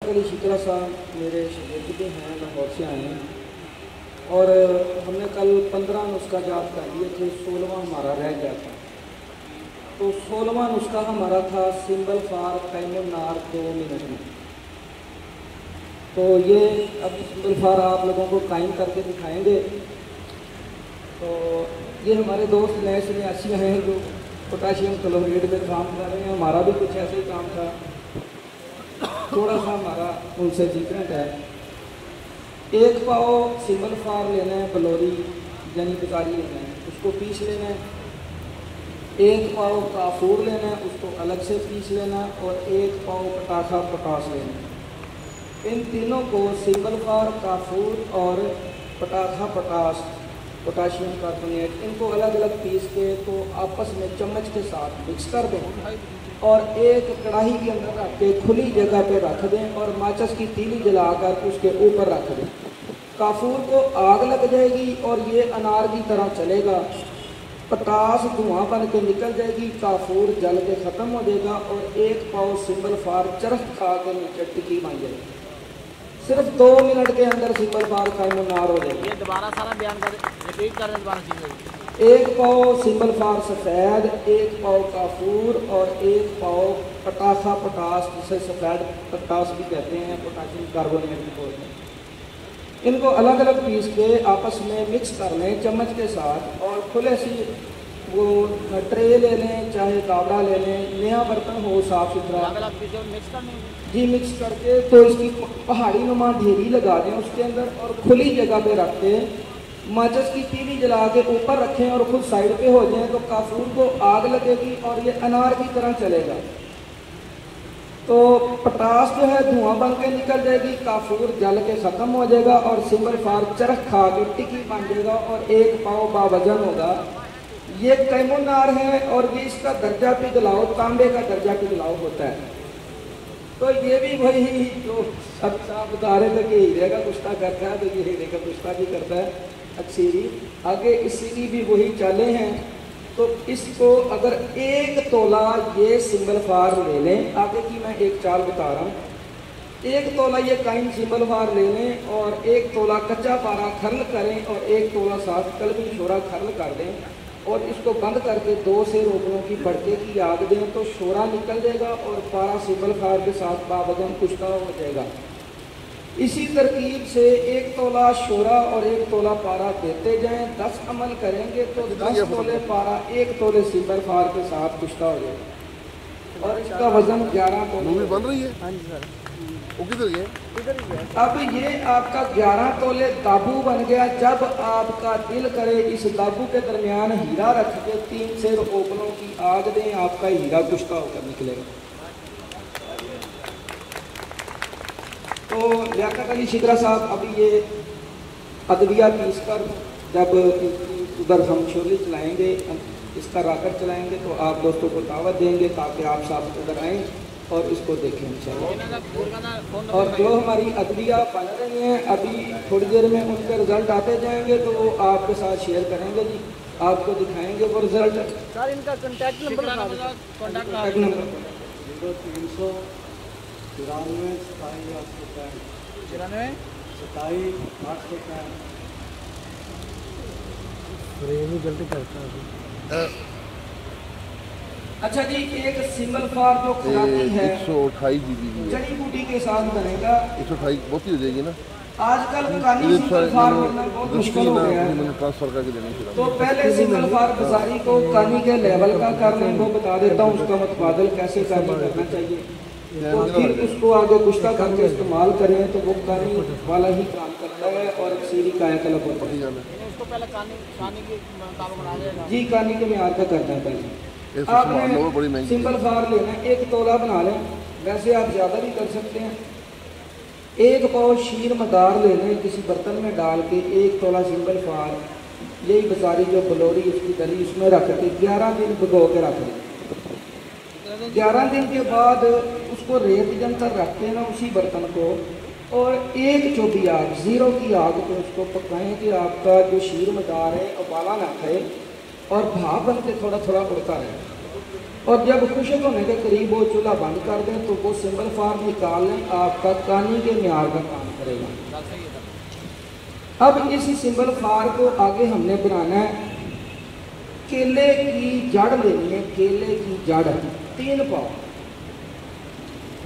अली शिकरा साहब मेरे शागिर्द भी हैं, लाहौर से आए हैं और हमने कल 15 नुस्खा याद कर लिए थे, 16वां हमारा रह गया था। तो 16वां नुस्खा हमारा था सिंबल फॉर कैमुन्नार 2 मिनट में। तो ये अब सिंबल फॉर आप लोगों को कायम करके दिखाएंगे। तो ये हमारे दोस्त नए सन्यासी हैं जो पोटाशियम क्लोराइड में काम कर रहे हैं, हमारा भी कुछ ऐसे ही काम था, थोड़ा सा हमारा उनसे डिफरेंट है। 1 पाव सिंबल फॉर लेना है, बलोरी यानी बेकारी लेना है, उसको पीस लेना है। 1 पाव काफूर लेना है, उसको अलग से पीस लेना, और 1 पाव पटाखा पोटास लेना है। इन तीनों को सिंबल फॉर, काफूर और पटाखा पोटास, पोटाशियम कार्बोनेट, इनको अलग अलग पीस के तो आपस में चम्मच के साथ मिक्स कर दें और एक कढ़ाई के अंदर रख के खुली जगह पे रख दें और माचिस की तीली जलाकर उसके ऊपर रख दें। काफूर को आग लग जाएगी और ये अनार की तरह चलेगा। पटास धुआं बन के निकल जाएगी, काफूर जल के ख़त्म हो जाएगा और 1 पाव सिंबल फॉर चरख खा के नीचे टिक्की बन जाएगी। सिर्फ 2 मिनट के अंदर सिंबल फॉर कैमुन्नार हो जाएगी। ये दोबारा सारा बयान कर, रिपीट कर रहे दोबारा चीज़। 1 पाव सिंबल फॉर सफ़ेद, 1 पाव काफूर और 1 पाव पटाखा पोटास, जिसे सफ़ेद पोटास भी कहते हैं, पोटाशियम कार्बोनेट भी बोलते हैं। इनको अलग अलग पीस के आपस में मिक्स कर लें चम्मच के साथ और खुले सी वो ट्रे ले लें, चाहे तावड़ा ले लें, नया बर्तन हो साफ़ सुथरा, जी मिक्स करके तो इसकी पहाड़ी नुमा ढेरी लगा दें उसके अंदर और खुली जगह पे रख के माचिस की तीली जला के ऊपर रखें और खुद साइड पे हो जाएं तो काफूर को आग लगेगी और ये अनार की तरह चलेगा। तो पटास जो है धुआं बन के निकल जाएगी, काफूर जल के ख़त्म हो जाएगा और सिंबल फॉर चरख खा के टिक्की बन जाएगा और 1 पाव बावजन होगा। ये कैमुन्नार है और ये इसका दर्जा पिघलाओ तांबे का दर्जा पिघलाओ होता है। तो ये भी वही जो सब साहब बता रहे थे कि हीरे का कुश्ता करता है, तो ये हीरे का कुश्ता भी करता है अक्सीरी, आगे इसीलिए भी वही चाले हैं। तो इसको अगर 1 तोला ये सिंबल फार ले लें, आगे की मैं एक चाल बता रहा हूँ। 1 तोला ये काइन सिंबल फार ले लें और 1 तोला कच्चा पारा खर्ल करें और 1 तोला साथ कलबी शोरा खर्ल कर दें और इसको बंद करके 2 से रोगनों की भड़के की आग दें तो शोरा निकल जाएगा और पारा सिंबल फार के साथ बावजन कुश्ता हो जाएगा। इसी तरकीब से 1 तोला शोरा और 1 तोला पारा देते जाएं, 10 अमल करेंगे तो 10 तोले पारा 1 तोले सिंबल फार के साथ कुश्ता हो जाएगा और इसका वजन 11 तोले बन रही है। हाँ जी सर, वो किधर गए? अब ये आपका 11 तोले दाबू बन गया। जब आपका दिल करे इस दाबू के दरमियान हीरा रख के 3 से ओपलों की आग दें, आपका हीरा कुश्ता होकर निकलेगा। तो लियाकत अली शिकरा साहब अभी ये अदविया पीस कर जब उधर हम छोले चलाएँगे, इसका राकर चलाएँगे तो आप दोस्तों को दावत देंगे ताकि आप साहब उधर आएँ और इसको देखें इंशाल्लाह। और जो हमारी अदविया बन रही हैं अभी थोड़ी देर में उनके रिज़ल्ट आते जाएंगे तो वो आपके साथ शेयर करेंगे जी, आपको दिखाएंगे वो रिज़ल्ट। सर इनका कॉन्टैक्ट नंबर कॉन्टैक्ट नंबर 0300 94 93 27 865। गलती करता है। अच्छा जी, एक सिंबल फार जो खुराकी है 128 GB की जड़ी बूटी के साथ बनेगा। 128 बहुत ही हो जाएगी ना। आजकल कानी सिंबल फार बनना बहुत मुश्किल हो गया है, मैंने ट्रांसफर करके देनी चाहिए। तो पहले सिंबल फार बाजारी को कानी के लेवल का कर लें, वो बता देता हूँ उसका मुतबादल कैसे कानी करना चाहिए। तो फिर उसको आगे कुश्ता करके इस्तेमाल करें तो वो कानी वाला ही काम करता है और सीधी कायाकल्प होता है। उसको पहले कानी के मुताबिक बना देगा जी, कानी के म्यार का करना है पहले। आपने सिंबल फार लेना, 1 तोला बना लें, वैसे आप ज़्यादा भी कर सकते हैं। 1 पाव शीर मदार ले लें, किसी बर्तन में डाल के 1 तोला सिंबल फार, यही बाजारी जो बलोरी उसकी दरी उसमें रख के 11 दिन भिगो के रख दें। 11 दिन के बाद उसको रेत जंतर रख देना उसी बर्तन को और 1 चौबी आग 0 की आग पे उसको पकाएं कि आपका जो शीर मदार है उबाला ना खाए और भाप बन के थोड़ा थोड़ा उड़ता रहे। और जब खुशक होने के करीब वो चूल्हा बंद कर दें तो वो सिंपल फार निकाल लें, आपका कानी के म्यार का काम करेगा। बात सही है सर। अब इसी सिंपल फार को आगे हमने बनाना है। केले की जड़ लेनी है, केले की जड़ 3 पाव,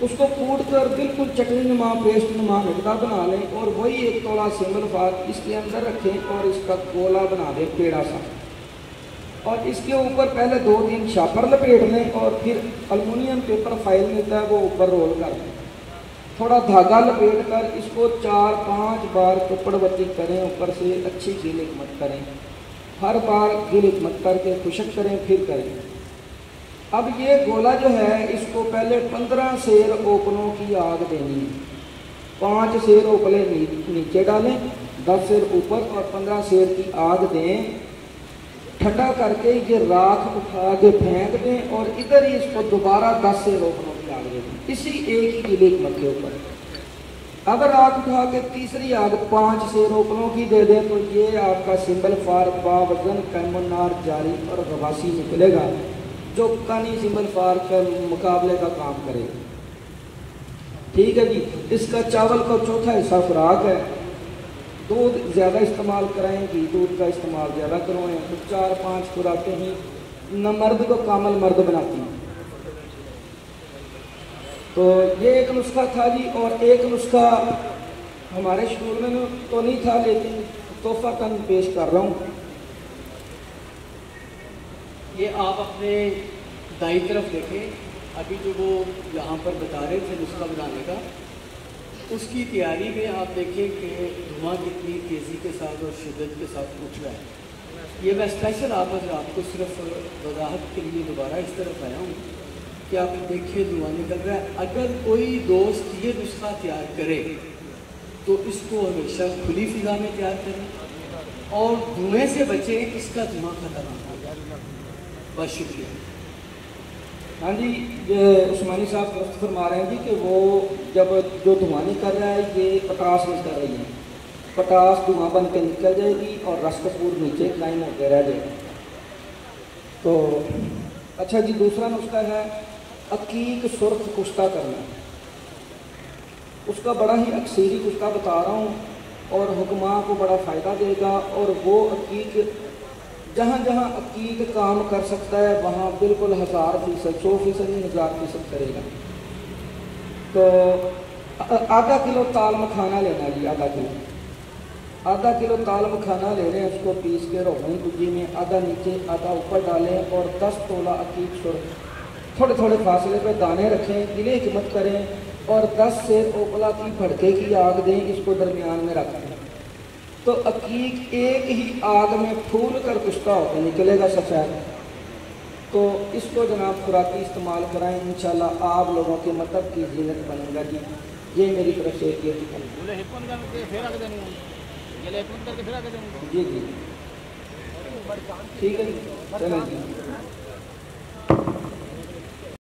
उसको कूट कर बिल्कुल चटनी नुमा पेस्ट नुमा नुकता बना लें और वही 1 तोला सिंपल फार इसके अंदर रखें और इसका गोला बना दें पेड़ा सा, और इसके ऊपर पहले 2-3 शापर लपेट लें और फिर एल्युमिनियम पेपर फाइल मिलता है वो ऊपर रोल कर दें। थोड़ा धागा लपेट कर इसको 4-5 बार कपड़वती करें, ऊपर से अच्छी गीलिक मत करें, हर बार गीलिक मत करके खुशक करें फिर करें। अब ये गोला जो है इसको पहले 15 सेर ओपलों की आग देनी है। 5 सेर ओपले नीचे डालें, 10 सेर ऊपर और 15 सेर की आग दें। ठंडा करके ये राख उठा के फेंक दें और इधर ही इसको दोबारा 10 सेर ओपलों की आग दें, इसी एक ही गीलिक मत के ऊपर। अब राख उठा के तीसरी आग 5 सेर ओपलों की दे दें तो ये आपका सिंबल फार बावजन कैमनार जारी और गवासी निकलेगा, जो कानी सिंबल फार के मुकाबले का काम करेगा। ठीक है जी। इसका चावल का चौथा हिस्सा खुराक है। दूध ज़्यादा इस्तेमाल कराएंगी, दूध का इस्तेमाल ज़्यादा करवाएं तो 4-5 खुराकें ही न मर्द को कामल मर्द बनाती हैं। तो ये एक नुस्खा था जी। और एक नुस्खा हमारे स्कूल में तो नहीं था लेकिन तोहफा कन पेश कर रहा हूँ। ये आप अपने दाई तरफ देखें, अभी जो वो यहाँ पर बता रहे थे नुस्खा बनाने का, उसकी तैयारी में आप देखें कि धुआं कितनी तेज़ी के साथ और शिद्दत के साथ उठ रहा है। ये मैं स्पेशल आपको सिर्फ वजाहत के लिए दोबारा इस तरफ आया हूँ कि आप देखें धुआं निकल रहा है। अगर कोई दोस्त ये नुस्खा तैयार करे तो इसको हमेशा खुली फिजा में तैयार करें और धुएँ से बचें, इसका धुआं खतरनाक हो जाए। बस शुक्रिया। हाँ जी, उस्मानी साहब दुरुस्त फरमा रहे हैं जी कि वो जब जो धुआं निकल रहा है ये पटास निकल रही है, पटास धुआं बन के निकल जाएगी और रस कपूर नीचे लाइन होकर रह जाएगा। तो अच्छा जी, दूसरा नुस्खा है अकीक सुर्ख कुश्ता करना। उसका बड़ा ही अक्सरी कुश्ता बता रहा हूँ और हुक्मा को बड़ा फ़ायदा देगा। और वो अकीक जहाँ जहाँ अकीक काम कर सकता है वहाँ बिल्कुल 1000%, 100% नहीं 1000% करेगा। तो आधा किलो ताल मखाना लेना जी, आधा किलो ताल मखाना ले लें, उसको पीस के रोगनी दूजी में आधा नीचे आधा ऊपर डालें और 10 तोला अकीक सुर्ख थोड़े थोड़े फासले पे दाने रखें, गिले मत करें और 10 सेर ओपला की भड़के की आग दें, इसको दरमियान में रख दें। तो अकीक एक ही आग में फूल कर कुश्ता होकर निकलेगा सफ़ेद। तो इसको जनाब खुराकी इस्तेमाल कराएं, इंशाल्लाह आप लोगों के मतलब की जीनत बनेगा जी। ये मेरी तरफ से ये जी जी ठीक है जी, चलें जी।